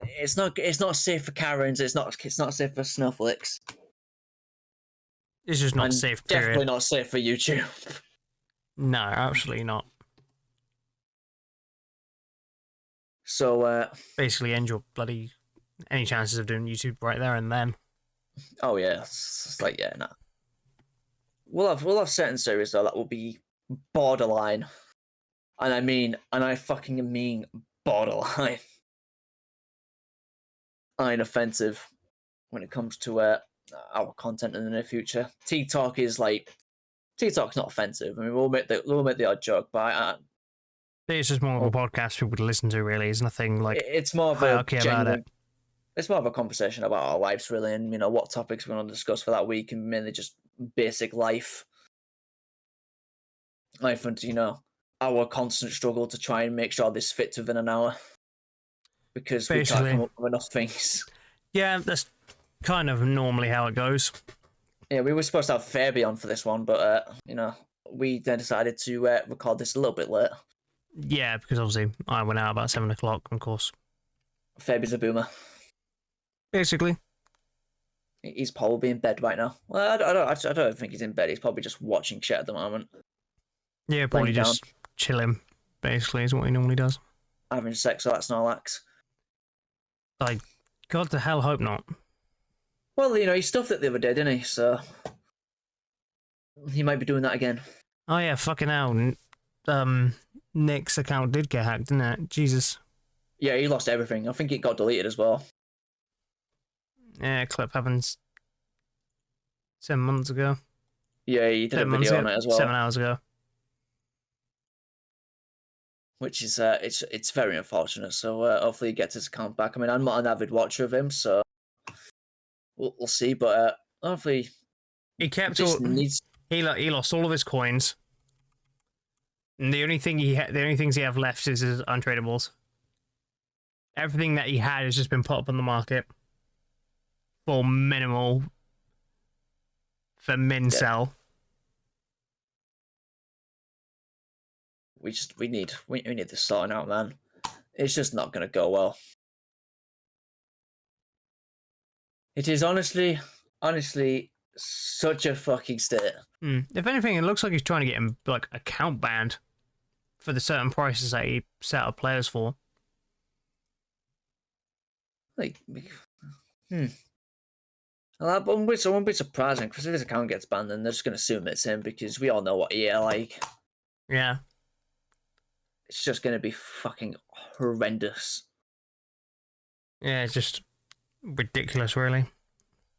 [SPEAKER 2] it's not safe for Karens. It's not safe for snowflakes.
[SPEAKER 1] It's just not
[SPEAKER 2] and
[SPEAKER 1] safe,
[SPEAKER 2] definitely
[SPEAKER 1] period.
[SPEAKER 2] not safe for YouTube.
[SPEAKER 1] No, absolutely not.
[SPEAKER 2] So,
[SPEAKER 1] basically end your bloody any chances of doing YouTube right there and then.
[SPEAKER 2] oh yeah, it's like, yeah, nah. We'll have certain series though that will be borderline, and I fucking mean borderline, offensive when it comes to our content in the near future. TikTok's not offensive. I mean, we'll make the odd joke, but
[SPEAKER 1] It's just more of a podcast for people to listen to, really. There's nothing like
[SPEAKER 2] it's more of a
[SPEAKER 1] hierarchy about it.
[SPEAKER 2] It's more of a conversation about our lives, really, and what topics we're going to discuss for that week, and mainly just basic life, and our constant struggle to try and make sure this fits within an hour, because we can't come up with enough things.
[SPEAKER 1] Yeah, that's kind of normally how it goes.
[SPEAKER 2] Yeah, we were supposed to have Fabi on for this one, but we then decided to record this a little bit late.
[SPEAKER 1] Yeah, because obviously I went out about 7 o'clock, of course.
[SPEAKER 2] Fabi's a boomer.
[SPEAKER 1] Basically.
[SPEAKER 2] He's probably in bed right now. Well, I don't think he's in bed. He's probably just watching shit at the moment.
[SPEAKER 1] Yeah, probably just chilling, basically, is what he normally does.
[SPEAKER 2] Having sex or that Snorlax.
[SPEAKER 1] I God the hell hope not.
[SPEAKER 2] Well, he stuffed it the other day, didn't he? So he might be doing that again.
[SPEAKER 1] Oh yeah, fucking hell. Nick's account did get hacked, didn't it? Jesus.
[SPEAKER 2] Yeah, he lost everything. I think it got deleted as well.
[SPEAKER 1] Yeah, clip happens 7 months ago.
[SPEAKER 2] Yeah, he did a video on it as well.
[SPEAKER 1] 7 hours ago.
[SPEAKER 2] Which is it's very unfortunate. So hopefully he gets his account back. I mean, I'm not an avid watcher of him, so we'll see. But hopefully
[SPEAKER 1] he kept all. He lost all of his coins. And the only things he have left is his untradables. Everything that he had has just been put up on the market for minimal, for min sell.
[SPEAKER 2] We need this sorting out, man. It's just not going to go well. It is honestly such a fucking state.
[SPEAKER 1] If anything, it looks like he's trying to get him like account banned for the certain prices that he set up players for.
[SPEAKER 2] Well, I won't be surprising, because if his account gets banned, then they're just going to assume it's him, because we all know what EA are like.
[SPEAKER 1] Yeah.
[SPEAKER 2] It's just going to be fucking horrendous.
[SPEAKER 1] Yeah, it's just ridiculous, really,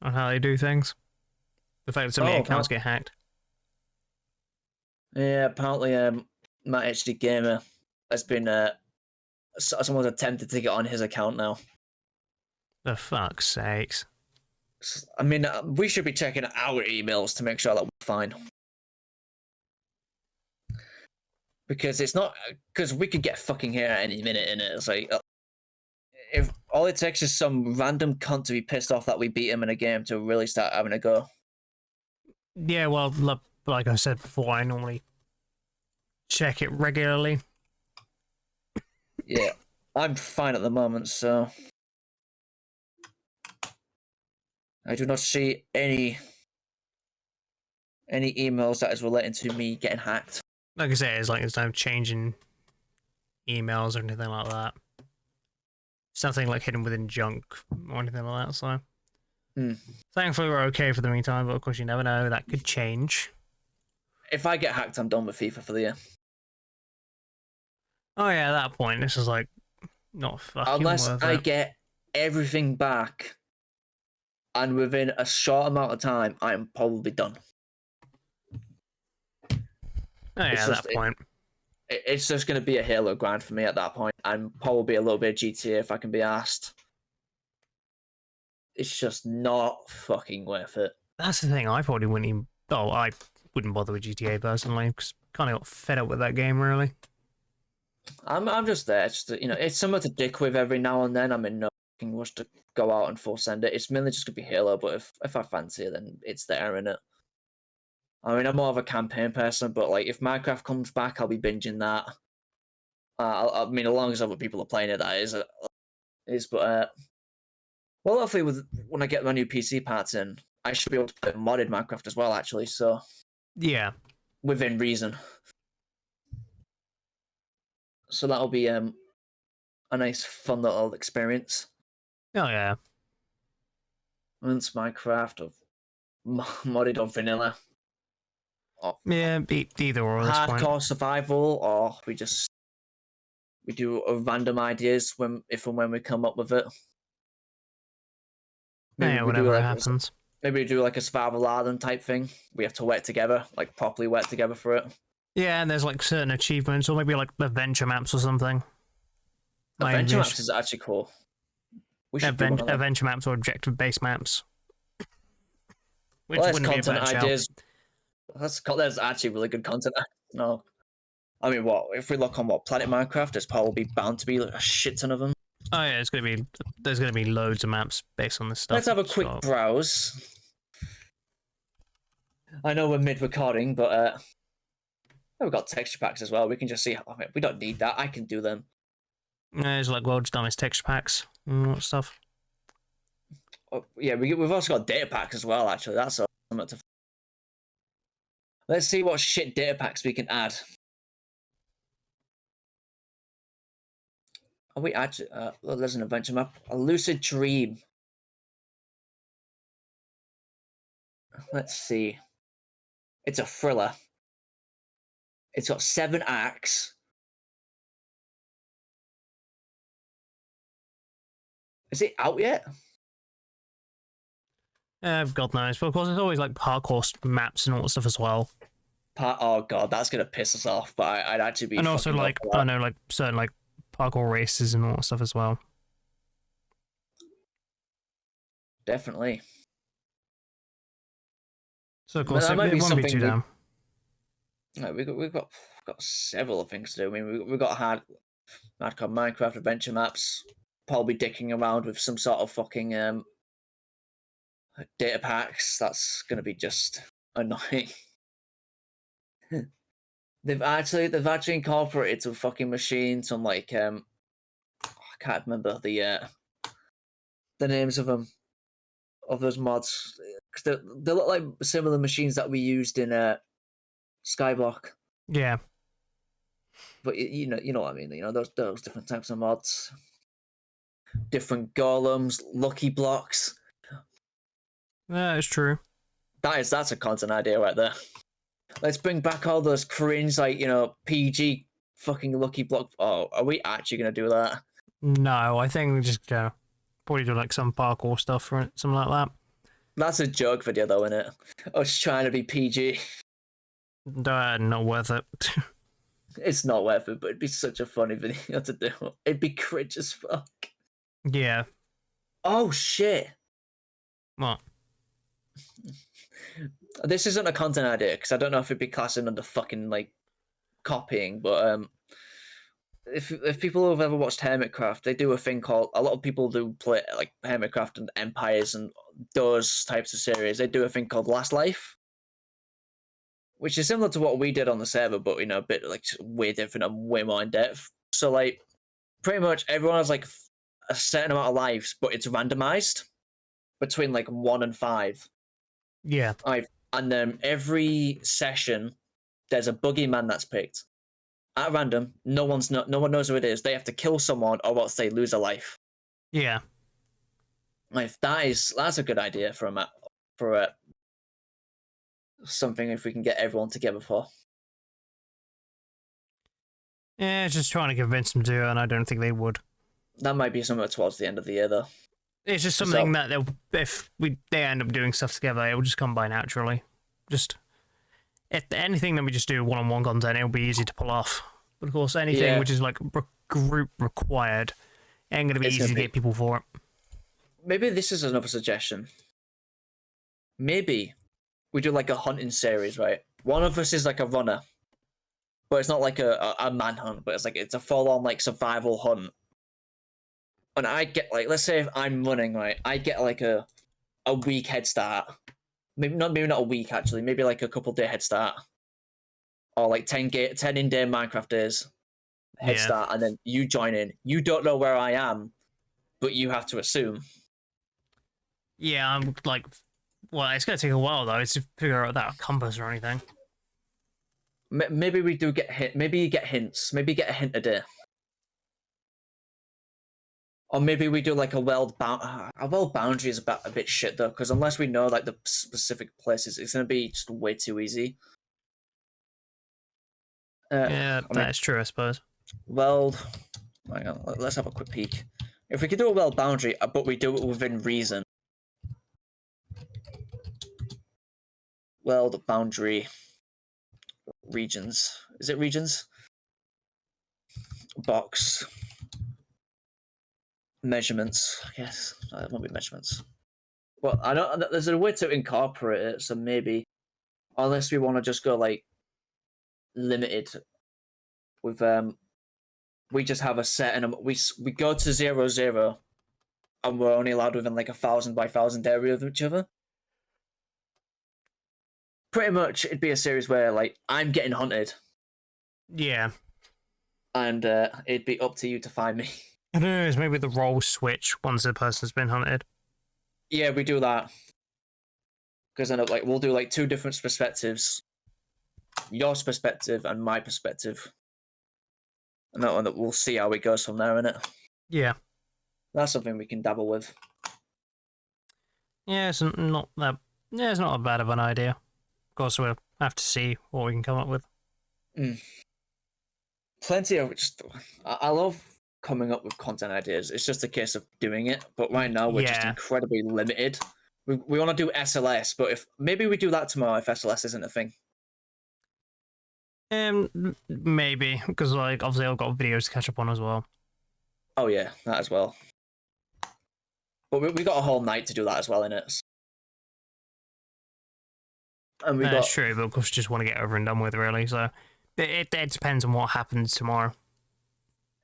[SPEAKER 1] on how they do things. The fact that so many accounts get hacked.
[SPEAKER 2] Yeah, apparently, Matt HD Gamer has been someone's attempted to get on his account now.
[SPEAKER 1] For fuck's sakes.
[SPEAKER 2] I mean, we should be checking our emails to make sure that we're fine. Because it's not, because we could get fucking here at any minute, innit? It's like, if all it takes is some random cunt to be pissed off that we beat him in a game to really start having a go.
[SPEAKER 1] Yeah, well, like I said before, I normally check it regularly.
[SPEAKER 2] Yeah, I'm fine at the moment, so I do not see any emails that is relating to me getting hacked.
[SPEAKER 1] Like I say, there's no change in emails or anything like that. It's nothing like hidden within junk or anything like that, so thankfully we're okay for the meantime, but of course you never know, that could change.
[SPEAKER 2] If I get hacked, I'm done with FIFA for the year.
[SPEAKER 1] Oh yeah, at that point, this is like not fucking
[SPEAKER 2] unless
[SPEAKER 1] worth
[SPEAKER 2] I
[SPEAKER 1] it.
[SPEAKER 2] get everything back, and within a short amount of time, I am probably done.
[SPEAKER 1] Oh yeah, at that point.
[SPEAKER 2] It's just going to be a Halo grind for me at that point, and probably a little bit of GTA if I can be asked. It's just not fucking worth it.
[SPEAKER 1] That's the thing, I probably wouldn't even... Oh, I wouldn't bother with GTA personally, because kind of got fed up with that game, really.
[SPEAKER 2] I'm just there. It's something to dick with every now and then. I'm in no fucking rush to go out and full send it. It's mainly just gonna be Halo, but if I fancy it, then it's there, innit? I mean, I'm more of a campaign person, but like if Minecraft comes back, I'll be binging that. I mean, as long as other people are playing it, that is. But well, hopefully, when I get my new PC parts in, I should be able to play modded Minecraft as well. Actually, so
[SPEAKER 1] Yeah.
[SPEAKER 2] within reason. So that'll be a nice, fun little experience.
[SPEAKER 1] Oh yeah.
[SPEAKER 2] Once Minecraft or modded or vanilla. Or
[SPEAKER 1] Yeah, either or at this point.
[SPEAKER 2] hardcore survival, or we do a random ideas if and when we come up with it.
[SPEAKER 1] Yeah, whatever happens.
[SPEAKER 2] Maybe we do like a survival island type thing. We have to work together, like properly work together for it.
[SPEAKER 1] Yeah, and there's like certain achievements, or maybe like adventure maps or something.
[SPEAKER 2] Adventure maps is actually cool. We should do one of them.
[SPEAKER 1] Adventure maps or objective-based maps. Which
[SPEAKER 2] Well,
[SPEAKER 1] wouldn't be a bad shout.
[SPEAKER 2] ideas. There's actually really good content. No, I mean, if we look on Planet Minecraft, there's probably bound to be like a shit ton of them.
[SPEAKER 1] Oh yeah, there's gonna be loads of maps based on this stuff.
[SPEAKER 2] Let's have a quick browse. I know we're mid-recording, but we've got texture packs as well. We can just see. I mean, we don't need that. I can do them.
[SPEAKER 1] There's like world's dumbest texture packs and all that stuff.
[SPEAKER 2] Oh, yeah, we've also got data packs as well. Actually, that's something to. Let's see what shit data packs we can add. Are we actually? There's an adventure map. A lucid dream. Let's see. It's a thriller. It's got 7 acts. Is it out yet?
[SPEAKER 1] God knows, but of course, there's always like parkour maps and all that stuff as well.
[SPEAKER 2] Oh god, that's gonna piss us off. But I'd actually be.
[SPEAKER 1] And also, like I know, like certain like parkour races and all that stuff as well.
[SPEAKER 2] Definitely.
[SPEAKER 1] So of course, it won't be too down.
[SPEAKER 2] No, we've got several things to do. I mean, we've got hardcore Minecraft adventure maps. Probably dicking around with some sort of fucking data packs. That's gonna be just annoying. They've actually incorporated some fucking machines, some like I can't remember the names of them, of those mods. They look like similar machines that we used in Skyblock.
[SPEAKER 1] Yeah.
[SPEAKER 2] But you know what I mean. You know those different types of mods, different golems, lucky blocks.
[SPEAKER 1] Yeah, it's true.
[SPEAKER 2] That's a content idea right there. Let's bring back all those cringe, like, PG fucking lucky block. Oh, are we actually gonna do that?
[SPEAKER 1] No, I think we just probably do like some parkour stuff or something like that.
[SPEAKER 2] That's a joke video though, isn't it? Us trying to be PG.
[SPEAKER 1] Not worth it.
[SPEAKER 2] It's not worth it, but it'd be such a funny video to do. It'd be cringe as fuck.
[SPEAKER 1] Yeah.
[SPEAKER 2] Oh shit.
[SPEAKER 1] What?
[SPEAKER 2] This isn't a content idea because I don't know if it'd be classing under fucking like copying, but if people have ever watched Hermitcraft, they do a thing called, a lot of people do play like Hermitcraft and Empires and those types of series. They do a thing called Last Life, which is similar to what we did on the server, but a bit like way different and way more in depth. So like pretty much everyone has like a certain amount of lives, but it's randomized between like 1 and 5.
[SPEAKER 1] Yeah.
[SPEAKER 2] And then every session, there's a boogeyman that's picked at random. No one knows who it is. They have to kill someone, or else they lose a life.
[SPEAKER 1] Yeah.
[SPEAKER 2] Like that's a good idea for a map, for something if we can get everyone together for.
[SPEAKER 1] Yeah, just trying to convince them to do it, and I don't think they would.
[SPEAKER 2] That might be somewhere towards the end of the year, though.
[SPEAKER 1] It's just something that if they end up doing stuff together, it will just come by naturally. Just anything that we just do one-on-one content, it'll be easy to pull off. But of course, anything which is like group required ain't gonna be easy to get people for it.
[SPEAKER 2] Maybe this is another suggestion. Maybe we do like a hunting series, right? One of us is like a runner, but it's not like a manhunt, but it's a full-on like survival hunt. and I get like, let's say if I'm running, right, I get like a week head start. Maybe not a week actually, maybe like a couple day head start. Or like 10 in-day Minecraft days head
[SPEAKER 1] Yeah.
[SPEAKER 2] start, and then you join in. You don't know where I am, but you have to assume.
[SPEAKER 1] Yeah, I'm like, well, it's gonna take a while though to figure out that compass or anything.
[SPEAKER 2] Maybe we do get hit. Maybe you get hints. Maybe you get a hint a day. Or maybe we do like a world boundary is a bit shit though, because unless we know like the specific places, it's gonna be just way too easy.
[SPEAKER 1] Yeah,
[SPEAKER 2] I mean,
[SPEAKER 1] that is true, I suppose.
[SPEAKER 2] world. Hang on, let's have a quick peek. If we could do a world boundary, but we do it within reason. World boundary regions. Is it regions? Box measurements. I guess it won't be measurements. Well, I don't. There's a way to incorporate it, so maybe, unless we want to just go like limited with we just have a set and we go to 0, 0, and we're only allowed within like 1,000 by 1,000 area of each other. Pretty much, it'd be a series where like I'm getting hunted,
[SPEAKER 1] Yeah.
[SPEAKER 2] and it'd be up to you to find me.
[SPEAKER 1] I don't know, it's maybe the role switch once the person's been hunted.
[SPEAKER 2] Yeah, we do that because then like we'll do like two different perspectives, yours perspective and my perspective, and that one we'll see how it goes from there. Innit?
[SPEAKER 1] Yeah.
[SPEAKER 2] That's something we can dabble with.
[SPEAKER 1] Yeah, it's not that. Yeah, it's not that bad of an idea. Of course, we'll have to see what we can come up with.
[SPEAKER 2] Plenty of just. I love coming up with content ideas. It's just a case of doing it. But right now we're just incredibly limited. We want to do SLS, but if maybe we do that tomorrow if SLS isn't a thing.
[SPEAKER 1] Maybe because like obviously I've got videos to catch up on as well.
[SPEAKER 2] Oh yeah, that as well. But we got a whole night to do that as well, innit? And we
[SPEAKER 1] That's true, but of course, just want to get over and done with, really. So it depends on what happens tomorrow.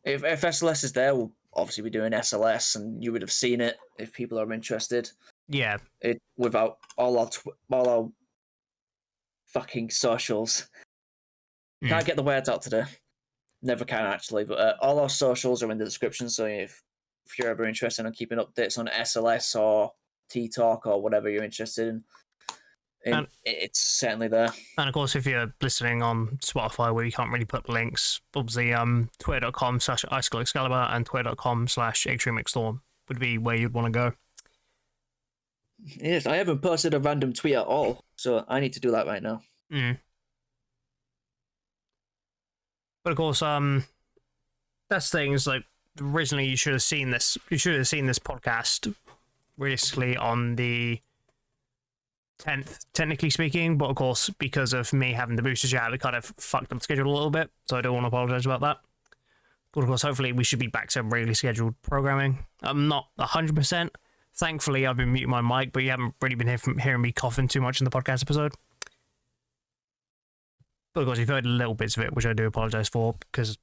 [SPEAKER 2] If SLS is there, we'll obviously be doing SLS, and you would have seen it if people are interested.
[SPEAKER 1] Yeah.
[SPEAKER 2] It without all our fucking socials. Can't get the words out today. Never can actually, but all our socials are in the description. So if you're ever interested in keeping updates on SLS or T-Talk or whatever you're interested in, and it's certainly there.
[SPEAKER 1] And of course, if you're listening on Spotify where you can't really put links, obviously twitter.com/IcicleExcalibur and twitter.com/ExtremeXstorm would be where you'd want to go.
[SPEAKER 2] Yes, I haven't posted a random tweet at all, so I need to do that right now.
[SPEAKER 1] But of course, that's things like originally you should have seen this. You should have seen this podcast realistically on the 10th, technically speaking, but of course, because of me having the booster jab, it kind of fucked up the schedule a little bit, so I don't want to apologise about that. But of course, hopefully we should be back to regularly scheduled programming. I'm not 100%. Thankfully, I've been muting my mic, but you haven't really been hearing me coughing too much in the podcast episode. But of course, you've heard little bits of it, which I do apologise for, because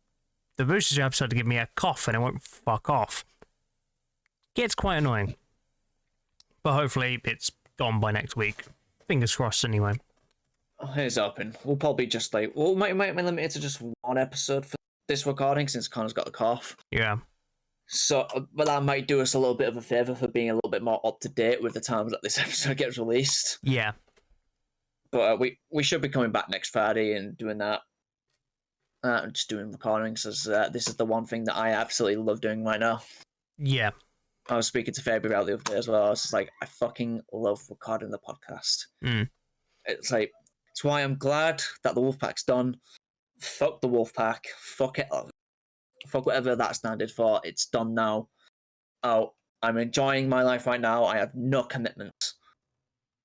[SPEAKER 1] the booster jab started to give me a cough and it won't fuck off. Gets quite annoying. But hopefully it's gone by next week. Fingers crossed anyway.
[SPEAKER 2] Here's open. We'll probably just like might limit it to just one episode for this recording since Connor's got a cough.
[SPEAKER 1] Yeah.
[SPEAKER 2] So, but that might do us a little bit of a favour for being a little bit more up to date with the times that this episode gets released.
[SPEAKER 1] Yeah.
[SPEAKER 2] But we should be coming back next Friday and doing that. Just doing recordings as this is the one thing that I absolutely love doing right now.
[SPEAKER 1] Yeah.
[SPEAKER 2] I was speaking to Fabi about the other day as well. I was just like, I fucking love recording the podcast. It's like, it's why I'm glad that the Wolfpack's done. Fuck the Wolfpack. Fuck it. Fuck whatever that standard for. It's done now. Oh, I'm enjoying my life right now. I have no commitments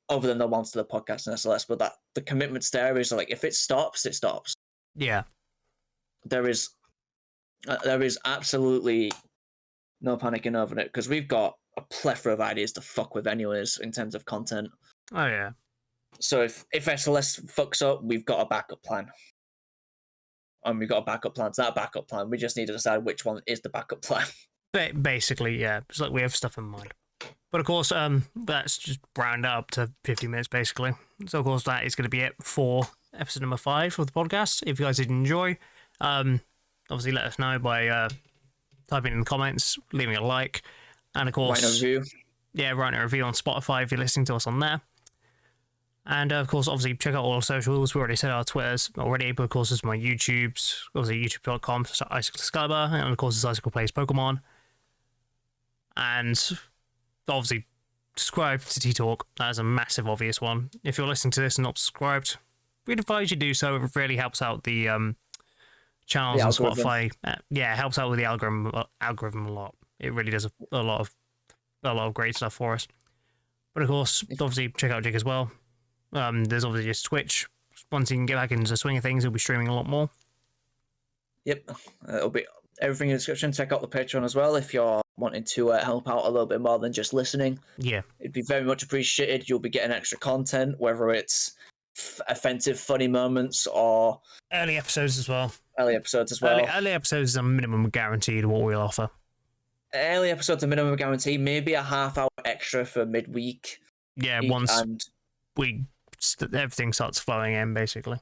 [SPEAKER 2] other than the ones to the podcast and SLS. But that the commitments there is like, if it stops, it stops.
[SPEAKER 1] Yeah.
[SPEAKER 2] There is absolutely no panicking over it because we've got a plethora of ideas to fuck with anyways in terms of content.
[SPEAKER 1] Oh yeah.
[SPEAKER 2] So if SLS fucks up, we've got a backup plan. And we've got a backup plan to that backup plan. We just need to decide which one is the backup plan.
[SPEAKER 1] Basically, yeah, it's like we have stuff in mind. But of course, that's just round up to 50 minutes basically. So of course, that is going to be it for episode number 5 of the podcast. If you guys did enjoy, obviously let us know by typing in the comments, leaving a like, and of course,
[SPEAKER 2] Write a review.
[SPEAKER 1] Yeah, writing a review on Spotify if you're listening to us on there. And of course, obviously, check out all our socials. We already said our Twitters already, but of course, there's my YouTubes, obviously youtube.com/IcicleExcalibur, and of course, it's Icicle Plays Pokemon. And obviously, subscribe to T-Talk. That is a massive, obvious one. If you're listening to this and not subscribed, we'd advise you do so. It really helps out the channels on Spotify. It helps out with the algorithm a lot. It really does a lot of great stuff for us. But of course, obviously, check out Jake as well. There's obviously just Twitch. Once you can get back into the swing of things, he'll be streaming a lot more.
[SPEAKER 2] Yep, it'll be everything in the description. Check out the Patreon as well if you're wanting to help out a little bit more than just listening.
[SPEAKER 1] Yeah,
[SPEAKER 2] it'd be very much appreciated. You'll be getting extra content, whether it's offensive, funny moments or
[SPEAKER 1] early episodes as well.
[SPEAKER 2] Early
[SPEAKER 1] episodes is a minimum guaranteed what we'll offer.
[SPEAKER 2] Early episodes a minimum guarantee. Maybe a half hour extra for midweek.
[SPEAKER 1] Yeah, once everything starts flowing in, basically.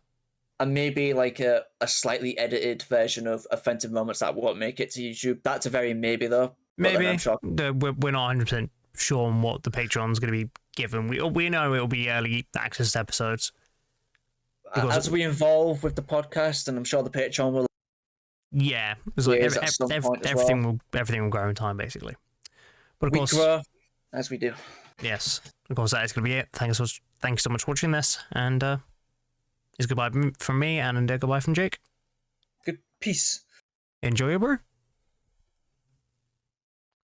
[SPEAKER 2] And maybe like a slightly edited version of offensive moments that won't make it to YouTube. That's a very maybe though.
[SPEAKER 1] Maybe. We're not 100% sure on what the Patreon's going to be given. We know it'll be early access episodes.
[SPEAKER 2] As we evolve with the podcast, and I'm sure the Patreon will.
[SPEAKER 1] Yeah, it's like everything will grow in time, basically. But of course,
[SPEAKER 2] grow as we do.
[SPEAKER 1] Yes, of course, that is going to be it. Thank you so much for watching this, and it's goodbye from me, and goodbye from Jake.
[SPEAKER 2] Good peace.
[SPEAKER 1] Enjoy your brew.